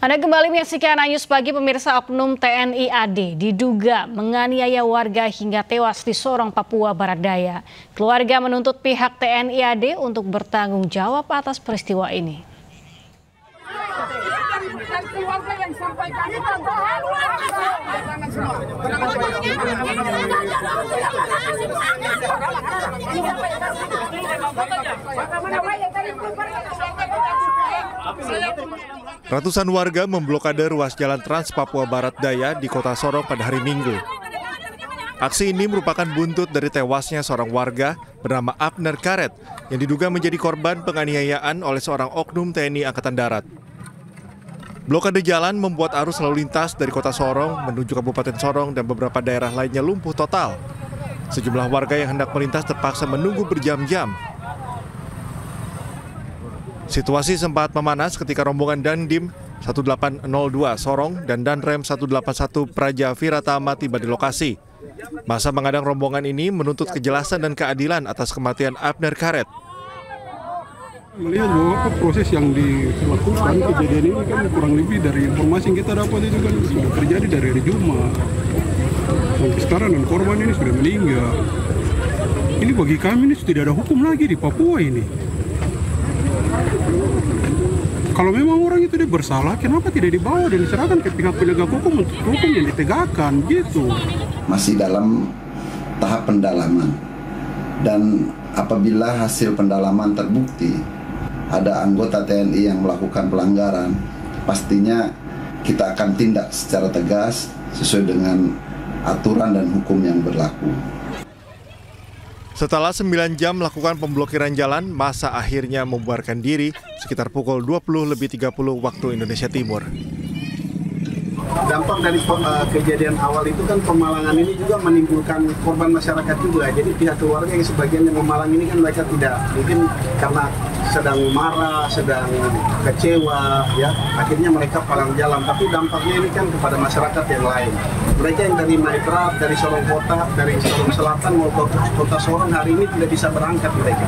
Anda kembali menyaksikan News Pagi. Pemirsa, oknum TNI AD diduga menganiaya warga hingga tewas di Sorong, Papua Barat Daya. Keluarga menuntut pihak TNI AD untuk bertanggung jawab atas peristiwa ini. Ratusan warga memblokade ruas jalan Trans Papua Barat Daya di Kota Sorong pada hari Minggu. Aksi ini merupakan buntut dari tewasnya seorang warga bernama Abner Karet yang diduga menjadi korban penganiayaan oleh seorang oknum TNI Angkatan Darat. Blokade jalan membuat arus lalu lintas dari Kota Sorong menuju Kabupaten Sorong dan beberapa daerah lainnya lumpuh total. Sejumlah warga yang hendak melintas terpaksa menunggu berjam-jam. Situasi sempat memanas ketika rombongan Dandim 1802 Sorong dan Danrem 181 Praja Viratama tiba di lokasi. Masa mengadang rombongan ini menuntut kejelasan dan keadilan atas kematian Abner Karet. Melihat bahwa proses yang dilakukan kejadian ini kan kurang lebih dari informasi yang kita dapat itu kan sudah terjadi dari hari Jumat. Sampai sekarang dan korban ini sudah meninggal. Ini bagi kami ini tidak ada hukum lagi di Papua ini. Kalau memang orang itu dia bersalah, kenapa tidak dibawa dan diserahkan ke pihak penegak hukum untuk hukum yang ditegakkan gitu? Masih dalam tahap pendalaman. Dan apabila hasil pendalaman terbukti ada anggota TNI yang melakukan pelanggaran, pastinya kita akan tindak secara tegas sesuai dengan aturan dan hukum yang berlaku. Setelah 9 jam melakukan pemblokiran jalan, massa akhirnya membubarkan diri sekitar pukul 20:30 waktu Indonesia Timur. Dampak dari kejadian awal itu kan pemalangan ini juga menimbulkan korban masyarakat juga. Jadi pihak keluarga yang sebagian yang memalang ini kan mereka tidak, mungkin karena sedang marah, sedang kecewa, ya akhirnya mereka palang jalan. Tapi dampaknya ini kan kepada masyarakat yang lain. Mereka yang dari Maibrat, dari Sorong Kota, dari Sorong Selatan maupun Kota Sorong hari ini tidak bisa berangkat mereka.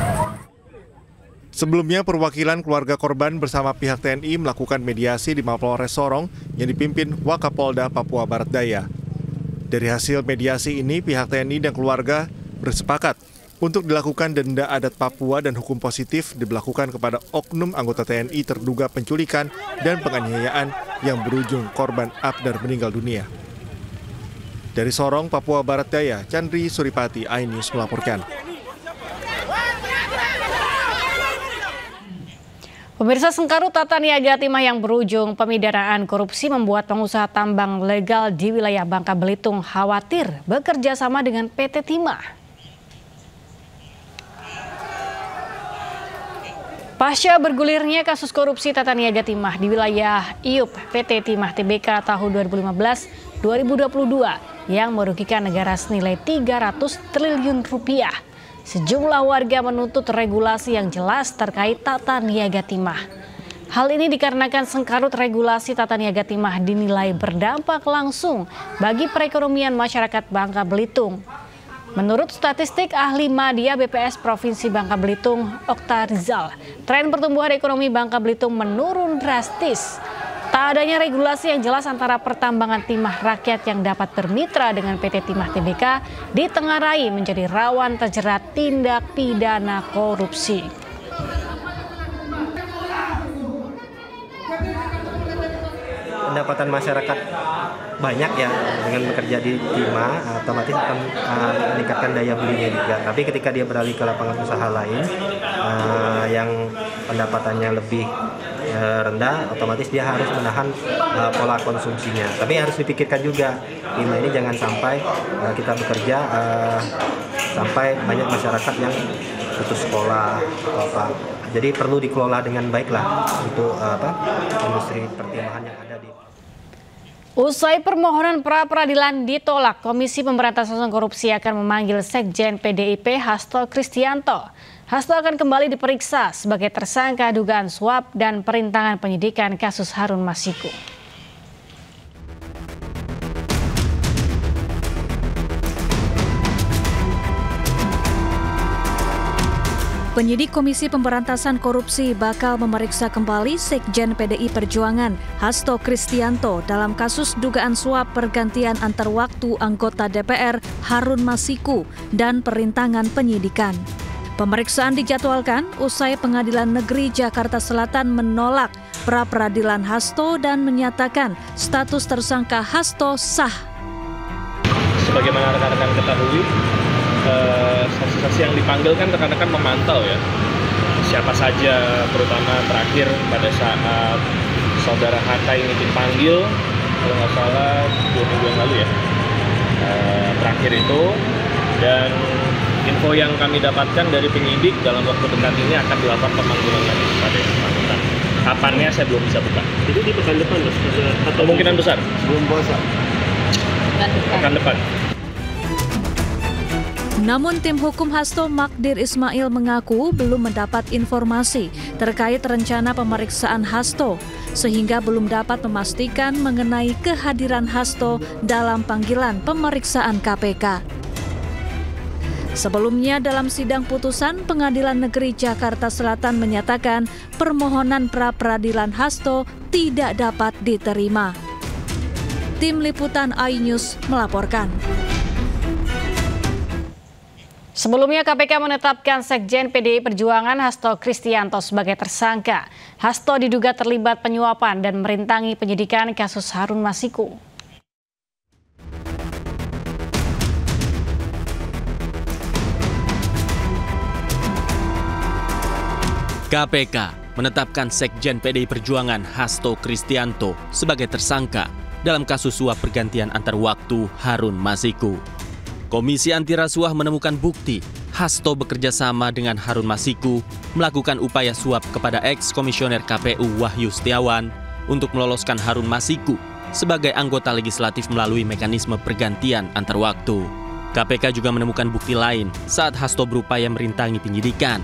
Sebelumnya, perwakilan keluarga korban bersama pihak TNI melakukan mediasi di Mapolres Sorong yang dipimpin Wakapolda Papua Barat Daya. Dari hasil mediasi ini, pihak TNI dan keluarga bersepakat untuk dilakukan denda adat Papua dan hukum positif diberlakukan kepada oknum anggota TNI terduga penculikan dan penganiayaan yang berujung korban Abner meninggal dunia. Dari Sorong, Papua Barat Daya, Chandri Suripati, iNews melaporkan. Pemirsa, sengkarut tata niaga timah yang berujung pemidanaan korupsi membuat pengusaha tambang legal di wilayah Bangka Belitung khawatir bekerja sama dengan PT Timah. Pasca bergulirnya kasus korupsi tata niaga timah di wilayah IUP PT Timah Tbk tahun 2015-2022 yang merugikan negara senilai 300 triliun rupiah. Sejumlah warga menuntut regulasi yang jelas terkait tata niaga timah. Hal ini dikarenakan sengkarut regulasi tata niaga timah dinilai berdampak langsung bagi perekonomian masyarakat Bangka Belitung. Menurut statistik ahli Madya BPS Provinsi Bangka Belitung, Okta Rizal, tren pertumbuhan ekonomi Bangka Belitung menurun drastis. Tak adanya regulasi yang jelas antara pertambangan timah rakyat yang dapat bermitra dengan PT Timah Tbk ditengarai menjadi rawan terjerat tindak pidana korupsi. Pendapatan masyarakat banyak ya dengan bekerja di Timah, otomatis akan meningkatkan daya belinya juga. Tapi ketika dia beralih ke lapangan usaha lain yang pendapatannya lebih rendah, otomatis dia harus menahan pola konsumsinya. Tapi harus dipikirkan juga, Timah ini jangan sampai kita bekerja sampai banyak masyarakat yang putus sekolah atau apa. Jadi perlu dikelola dengan baik lah untuk industri pertimahan yang ada di. Usai permohonan pra-peradilan ditolak, Komisi Pemberantasan Korupsi akan memanggil Sekjen PDIP Hasto Kristianto. Hasto akan kembali diperiksa sebagai tersangka dugaan suap dan perintangan penyidikan kasus Harun Masiku. Penyidik Komisi Pemberantasan Korupsi bakal memeriksa kembali Sekjen PDI Perjuangan Hasto Kristianto dalam kasus dugaan suap pergantian antar waktu anggota DPR Harun Masiku dan perintangan penyidikan. Pemeriksaan dijadwalkan usai Pengadilan Negeri Jakarta Selatan menolak pra-peradilan Hasto dan menyatakan status tersangka Hasto sah. Sebagaimana rekan-rekan ketahui, saksi-saksi yang dipanggil kan rekan-rekan memantau ya siapa saja, terutama terakhir pada saat saudara Hatta ini dipanggil kalau nggak salah 2 minggu yang lalu ya, terakhir itu. Dan info yang kami dapatkan dari penyidik dalam waktu dekat ini akan dilakukan pemanggilan lagi kepada yang bersangkutan. Kapannya saya belum bisa buka. Itu di pekan depan loh, atau kemungkinan besar sebelum puasa pekan depan. Namun tim hukum Hasto Magdir Ismail mengaku belum mendapat informasi terkait rencana pemeriksaan Hasto, sehingga belum dapat memastikan mengenai kehadiran Hasto dalam panggilan pemeriksaan KPK. Sebelumnya dalam sidang putusan, Pengadilan Negeri Jakarta Selatan menyatakan permohonan pra-peradilan Hasto tidak dapat diterima. Tim Liputan iNews melaporkan. Sebelumnya KPK menetapkan Sekjen PDI Perjuangan Hasto Kristianto sebagai tersangka. Hasto diduga terlibat penyuapan dan merintangi penyidikan kasus Harun Masiku. KPK menetapkan Sekjen PDI Perjuangan Hasto Kristianto sebagai tersangka dalam kasus suap pergantian antar waktu Harun Masiku. Komisi Anti Rasuah menemukan bukti Hasto bekerja sama dengan Harun Masiku melakukan upaya suap kepada ex-komisioner KPU Wahyu Setiawan untuk meloloskan Harun Masiku sebagai anggota legislatif melalui mekanisme pergantian antar waktu. KPK juga menemukan bukti lain saat Hasto berupaya merintangi penyidikan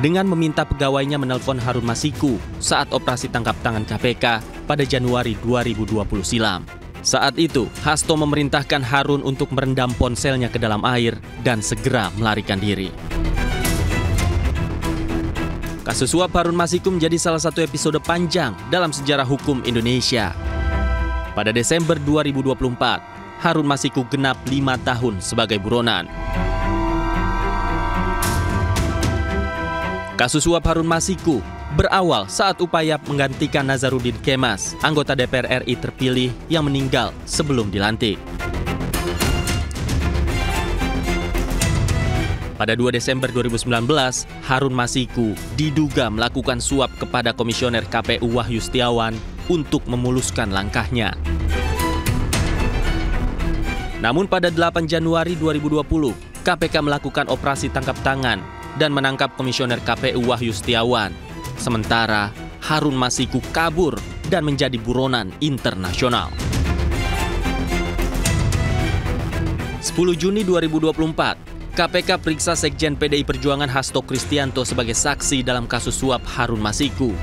dengan meminta pegawainya menelpon Harun Masiku saat operasi tangkap tangan KPK pada Januari 2020 silam. Saat itu, Hasto memerintahkan Harun untuk merendam ponselnya ke dalam air dan segera melarikan diri. Kasus suap Harun Masiku menjadi salah satu episode panjang dalam sejarah hukum Indonesia. Pada Desember 2024, Harun Masiku genap 5 tahun sebagai buronan. Kasus suap Harun Masiku berawal saat upaya menggantikan Nazarudin Kemas, anggota DPR RI terpilih yang meninggal sebelum dilantik. Pada 2 Desember 2019, Harun Masiku diduga melakukan suap kepada Komisioner KPU Wahyu Setiawan untuk memuluskan langkahnya. Namun pada 8 Januari 2020, KPK melakukan operasi tangkap tangan dan menangkap Komisioner KPU Wahyu Setiawan. Sementara Harun Masiku kabur dan menjadi buronan internasional. 10 Juni 2024, KPK periksa Sekjen PDI Perjuangan Hasto Kristianto sebagai saksi dalam kasus suap Harun Masiku.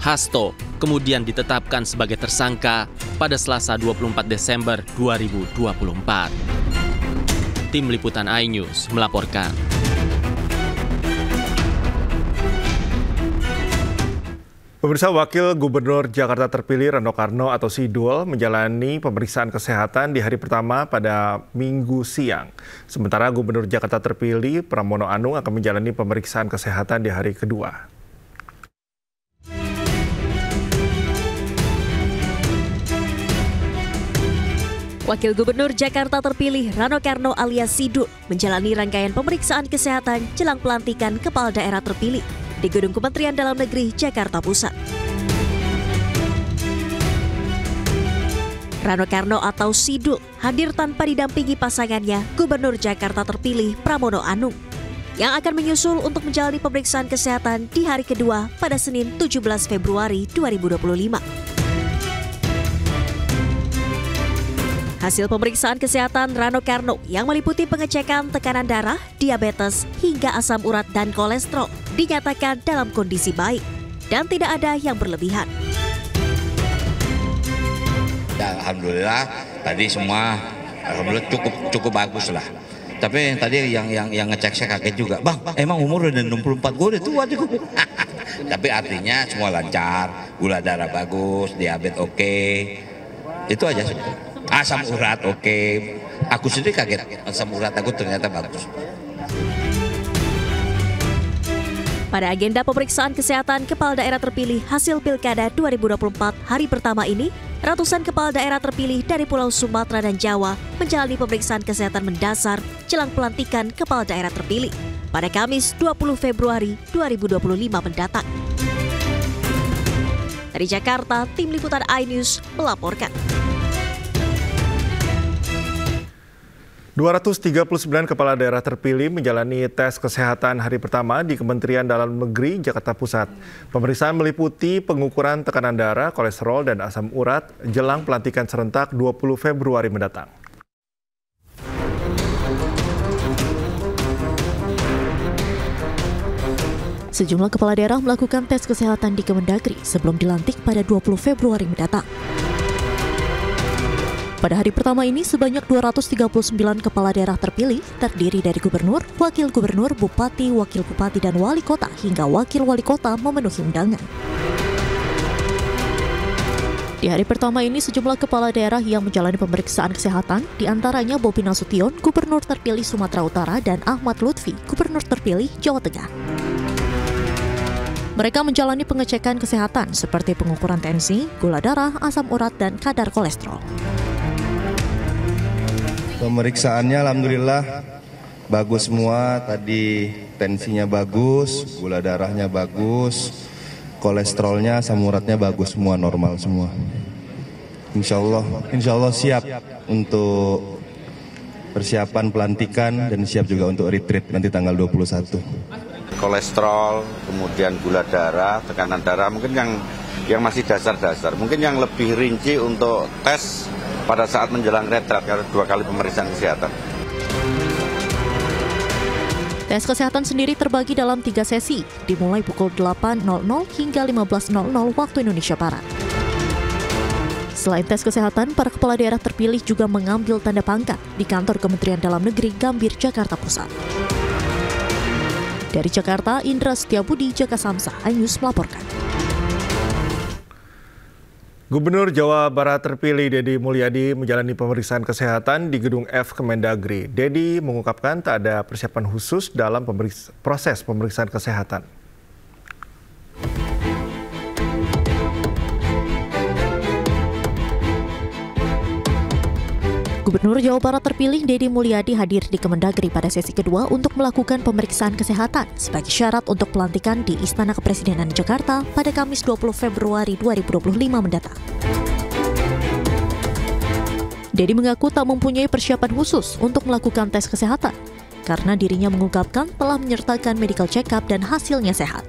Hasto kemudian ditetapkan sebagai tersangka pada Selasa 24 Desember 2024. Tim Liputan iNews melaporkan. Pemirsa, Wakil Gubernur Jakarta terpilih Rano Karno atau Sidul menjalani pemeriksaan kesehatan di hari pertama pada Minggu siang. Sementara Gubernur Jakarta terpilih Pramono Anung akan menjalani pemeriksaan kesehatan di hari kedua. Wakil Gubernur Jakarta terpilih Rano Karno alias Sidul menjalani rangkaian pemeriksaan kesehatan jelang pelantikan kepala daerah terpilih di Gedung Kementerian Dalam Negeri, Jakarta Pusat. Rano Karno atau Sidul hadir tanpa didampingi pasangannya, Gubernur Jakarta terpilih Pramono Anung, yang akan menyusul untuk menjalani pemeriksaan kesehatan di hari kedua pada Senin 17 Februari 2025. Hasil pemeriksaan kesehatan Rano Karno yang meliputi pengecekan tekanan darah, diabetes, hingga asam urat dan kolesterol dinyatakan dalam kondisi baik dan tidak ada yang berlebihan. Alhamdulillah tadi semua alhamdulillah cukup bagus lah. Tapi yang tadi yang ngecek saya kaget juga, Bang, emang umur udah 64, gue udah tua juga. Tapi artinya semua lancar, gula darah bagus, diabetes oke. Itu aja sebetulnya. Asam urat oke. Aku sendiri kaget, asam urat aku ternyata bagus. Pada agenda pemeriksaan kesehatan kepala daerah terpilih hasil Pilkada 2024 hari pertama ini, ratusan kepala daerah terpilih dari Pulau Sumatera dan Jawa menjalani pemeriksaan kesehatan mendasar jelang pelantikan kepala daerah terpilih pada Kamis 20 Februari 2025 mendatang. Dari Jakarta, Tim Liputan iNews melaporkan. 239 kepala daerah terpilih menjalani tes kesehatan hari pertama di Kementerian Dalam Negeri Jakarta Pusat. Pemeriksaan meliputi pengukuran tekanan darah, kolesterol, dan asam urat jelang pelantikan serentak 20 Februari mendatang. Sejumlah kepala daerah melakukan tes kesehatan di Kemendagri sebelum dilantik pada 20 Februari mendatang. Pada hari pertama ini, sebanyak 239 kepala daerah terpilih terdiri dari gubernur, wakil gubernur, bupati, wakil bupati, dan wali kota hingga wakil wali kota memenuhi undangan. Di hari pertama ini, sejumlah kepala daerah yang menjalani pemeriksaan kesehatan, diantaranya Bobi Nasution, gubernur terpilih Sumatera Utara, dan Ahmad Lutfi, gubernur terpilih Jawa Tengah. Mereka menjalani pengecekan kesehatan seperti pengukuran tensi, gula darah, asam urat, dan kadar kolesterol. Pemeriksaannya alhamdulillah bagus semua, tadi tensinya bagus, gula darahnya bagus, kolesterolnya, asam uratnya bagus semua, normal semua. Insya Allah siap untuk persiapan pelantikan dan siap juga untuk retreat nanti tanggal 21. Kolesterol, kemudian gula darah, tekanan darah, mungkin yang masih dasar-dasar. Mungkin yang lebih rinci untuk tes pada saat menjelang retret, karena 2 kali pemeriksaan kesehatan. Tes kesehatan sendiri terbagi dalam 3 sesi, dimulai pukul 8.00 hingga 15.00 waktu Indonesia Barat. Selain tes kesehatan, para kepala daerah terpilih juga mengambil tanda pangkat di kantor Kementerian Dalam Negeri Gambir, Jakarta Pusat. Dari Jakarta, Indra Setiabudi, Jaka Samsa, iNews melaporkan. Gubernur Jawa Barat terpilih Deddy Mulyadi menjalani pemeriksaan kesehatan di Gedung F Kemendagri. Deddy mengungkapkan tak ada persiapan khusus dalam proses pemeriksaan kesehatan. Gubernur Jawa Barat terpilih Deddy Mulyadi hadir di Kemendagri pada sesi kedua untuk melakukan pemeriksaan kesehatan sebagai syarat untuk pelantikan di Istana Kepresidenan Jakarta pada Kamis 20 Februari 2025 mendatang. Deddy mengaku tak mempunyai persiapan khusus untuk melakukan tes kesehatan karena dirinya mengungkapkan telah menyertakan medical check-up dan hasilnya sehat.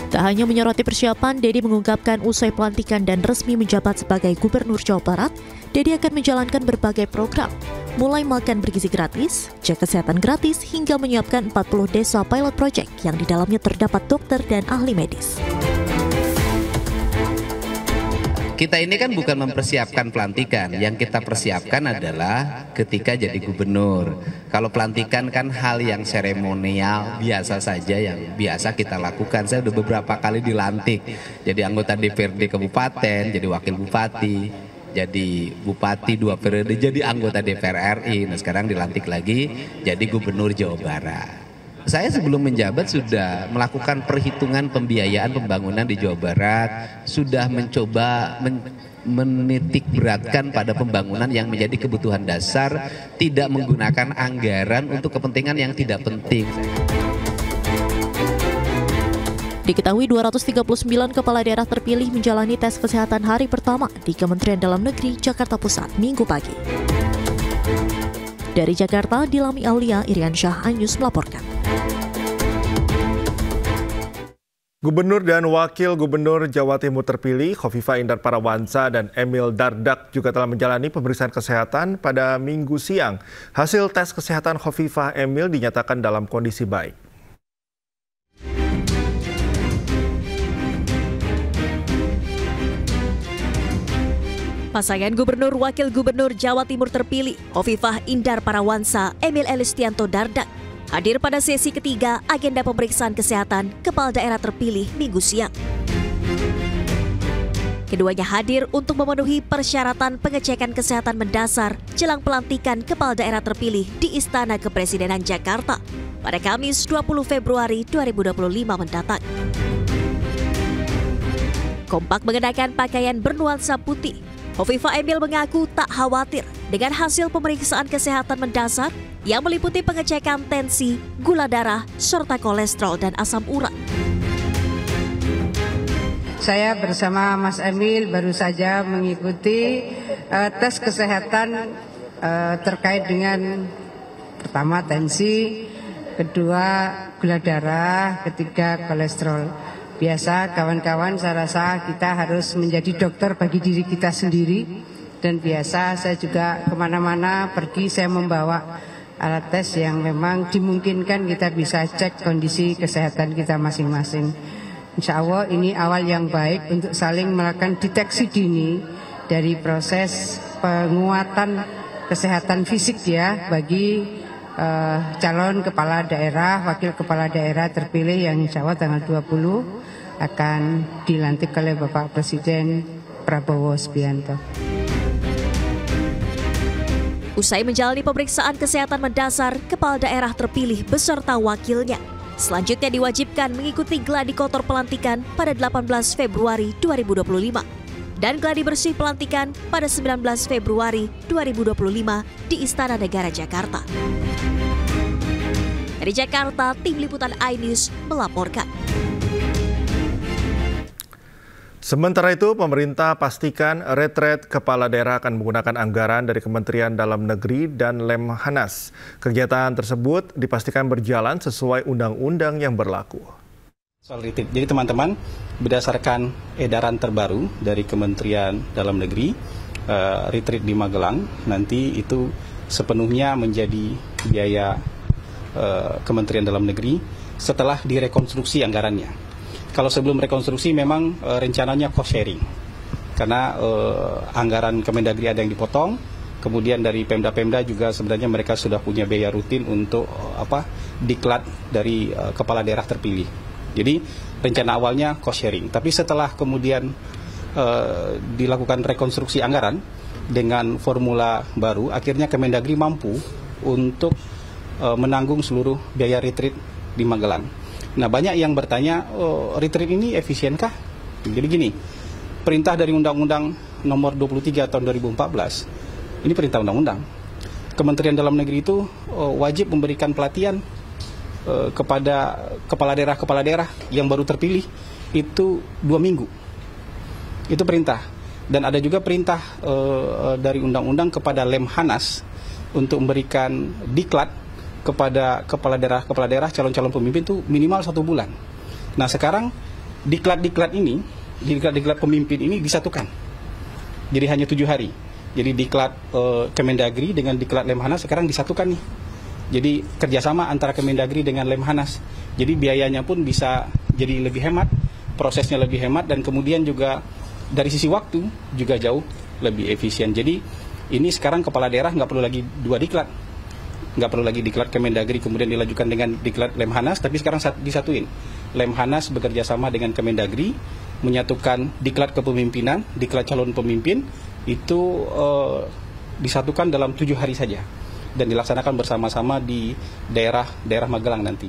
Tak hanya menyoroti persiapan, Deddy mengungkapkan usai pelantikan dan resmi menjabat sebagai Gubernur Jawa Barat, Deddy akan menjalankan berbagai program, mulai makan bergizi gratis, cek kesehatan gratis, hingga menyiapkan 40 desa pilot project yang di dalamnya terdapat dokter dan ahli medis. Kita ini kan bukan mempersiapkan pelantikan, yang kita persiapkan adalah ketika jadi gubernur. Kalau pelantikan kan hal yang seremonial, biasa saja yang biasa kita lakukan. Saya udah beberapa kali dilantik, jadi anggota DPRD kabupaten, jadi wakil bupati, jadi bupati 2 periode, jadi anggota DPR RI. Nah sekarang dilantik lagi jadi gubernur Jawa Barat. Saya sebelum menjabat sudah melakukan perhitungan pembiayaan pembangunan di Jawa Barat, sudah mencoba menitik beratkan pada pembangunan yang menjadi kebutuhan dasar, tidak menggunakan anggaran untuk kepentingan yang tidak penting. Diketahui 239 kepala daerah terpilih menjalani tes kesehatan hari pertama di Kementerian Dalam Negeri Jakarta Pusat Minggu pagi. Dari Jakarta, Dilami Aulia, Iriansyah, iNews melaporkan. Gubernur dan Wakil Gubernur Jawa Timur terpilih Khofifah Indar Parawansa dan Emil Dardak juga telah menjalani pemeriksaan kesehatan pada Minggu siang. Hasil tes kesehatan Khofifah Emil dinyatakan dalam kondisi baik. Pasangan Gubernur Wakil Gubernur Jawa Timur terpilih, Hovifah Indar Parawansa, Emil Elistianto Dardak, hadir pada sesi ketiga agenda pemeriksaan kesehatan kepala daerah terpilih Minggu siang. Keduanya hadir untuk memenuhi persyaratan pengecekan kesehatan mendasar jelang pelantikan kepala daerah terpilih di Istana Kepresidenan Jakarta pada Kamis 20 Februari 2025 mendatang. Kompak mengenakan pakaian bernuansa putih, Hovifah Emil mengaku tak khawatir dengan hasil pemeriksaan kesehatan mendasar yang meliputi pengecekan tensi, gula darah, serta kolesterol dan asam urat. Saya bersama Mas Emil baru saja mengikuti tes kesehatan terkait dengan pertama tensi, kedua gula darah, ketiga kolesterol. Biasa kawan-kawan saya rasa kita harus menjadi dokter bagi diri kita sendiri. Dan biasa saya juga kemana-mana pergi saya membawa alat tes yang memang dimungkinkan kita bisa cek kondisi kesehatan kita masing-masing. Insya Allah ini awal yang baik untuk saling melakukan deteksi dini dari proses penguatan kesehatan fisik ya bagi calon kepala daerah, wakil kepala daerah terpilih yang insya Allah tanggal 20 akan dilantik oleh Bapak Presiden Prabowo Subianto. Usai menjalani pemeriksaan kesehatan mendasar, kepala daerah terpilih beserta wakilnya selanjutnya diwajibkan mengikuti gladi kotor pelantikan pada 18 Februari 2025 dan gladi bersih pelantikan pada 19 Februari 2025 di Istana Negara Jakarta. Dari Jakarta, Tim Liputan iNews melaporkan. Sementara itu, pemerintah pastikan retret kepala daerah akan menggunakan anggaran dari Kementerian Dalam Negeri dan Lemhanas. Kegiatan tersebut dipastikan berjalan sesuai undang-undang yang berlaku. Soal retreat, jadi teman-teman, berdasarkan edaran terbaru dari Kementerian Dalam Negeri, retreat di Magelang nanti itu sepenuhnya menjadi biaya Kementerian Dalam Negeri setelah direkonstruksi anggarannya. Kalau sebelum rekonstruksi memang rencananya cost sharing, karena anggaran Kemendagri ada yang dipotong, kemudian dari Pemda-Pemda juga sebenarnya mereka sudah punya biaya rutin untuk diklat dari kepala daerah terpilih. Jadi rencana awalnya cost sharing, tapi setelah kemudian dilakukan rekonstruksi anggaran dengan formula baru, akhirnya Kemendagri mampu untuk menanggung seluruh biaya retreat di Magelang. Nah, banyak yang bertanya, retreat ini efisienkah? Jadi gini, perintah dari Undang-Undang Nomor 23 tahun 2014, ini perintah undang-undang. Kementerian Dalam Negeri itu wajib memberikan pelatihan kepada kepala daerah yang baru terpilih itu 2 minggu. Itu perintah. Dan ada juga perintah dari undang-undang kepada Lemhanas untuk memberikan diklat kepada kepala daerah calon-calon pemimpin itu minimal 1 bulan. Nah sekarang diklat pemimpin ini disatukan, jadi hanya 7 hari. Jadi diklat Kemendagri dengan diklat Lemhanas sekarang disatukan nih. Jadi kerjasama antara Kemendagri dengan Lemhanas. Jadi biayanya pun bisa jadi lebih hemat, prosesnya lebih hemat, dan kemudian juga dari sisi waktu juga jauh lebih efisien. Jadi ini sekarang kepala daerah nggak perlu lagi 2 diklat. Nggak perlu lagi diklat Kemendagri kemudian dilanjutkan dengan diklat Lemhanas, tapi sekarang disatuin. Lemhanas bekerja sama dengan Kemendagri, menyatukan diklat kepemimpinan, diklat calon pemimpin, itu disatukan dalam 7 hari saja. Dan dilaksanakan bersama-sama di daerah Magelang nanti.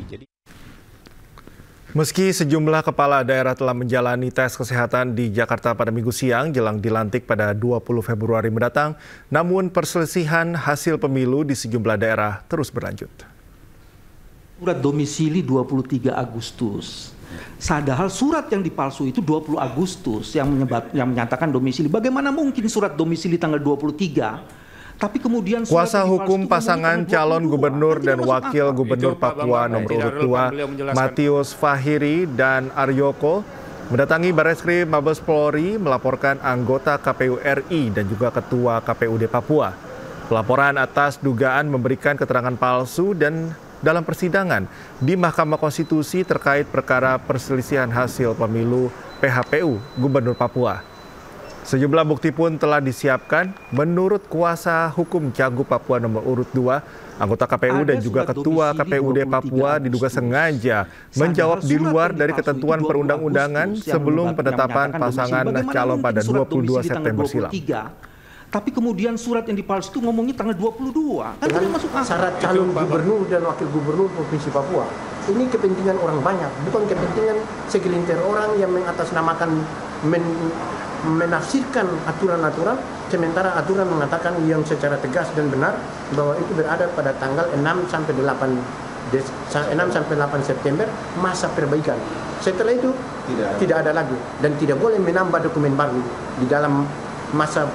Meski sejumlah kepala daerah telah menjalani tes kesehatan di Jakarta pada Minggu siang jelang dilantik pada 20 Februari mendatang, namun perselisihan hasil pemilu di sejumlah daerah terus berlanjut. Surat domisili 23 Agustus. Padahal surat yang dipalsu itu 20 Agustus yang menyatakan domisili. Bagaimana mungkin surat domisili tanggal 23? Tapi kemudian kuasa hukum pasangan calon gubernur dan wakil gubernur Papua nomor urut 2 Matius Fahiri dan Aryoko mendatangi Barreskrim Mabes Polri melaporkan anggota KPU RI dan juga ketua KPUD Papua. Pelaporan atas dugaan memberikan keterangan palsu dan dalam persidangan di Mahkamah Konstitusi terkait perkara perselisihan hasil pemilu PHPU Gubernur Papua. Sejumlah bukti pun telah disiapkan. Menurut kuasa hukum Cagup Papua nomor urut 2, anggota KPU dan juga Ketua KPUD Papua diduga sengaja menjawab di luar dari ketentuan perundang-undangan sebelum penetapan pasangan calon pada 22 September silam. Tapi kemudian surat yang dipalsu itu ngomongnya tanggal 22. Kan dengan masuk syarat calon gubernur dan wakil gubernur Provinsi Papua. Ini kepentingan orang banyak, bukan kepentingan segelintir orang yang mengatasnamakan menafsirkan aturan-aturan, sementara aturan mengatakan yang secara tegas dan benar bahwa itu berada pada tanggal 6 sampai 8 September masa perbaikan. Setelah itu tidak ada lagi dan tidak boleh menambah dokumen baru di dalam masa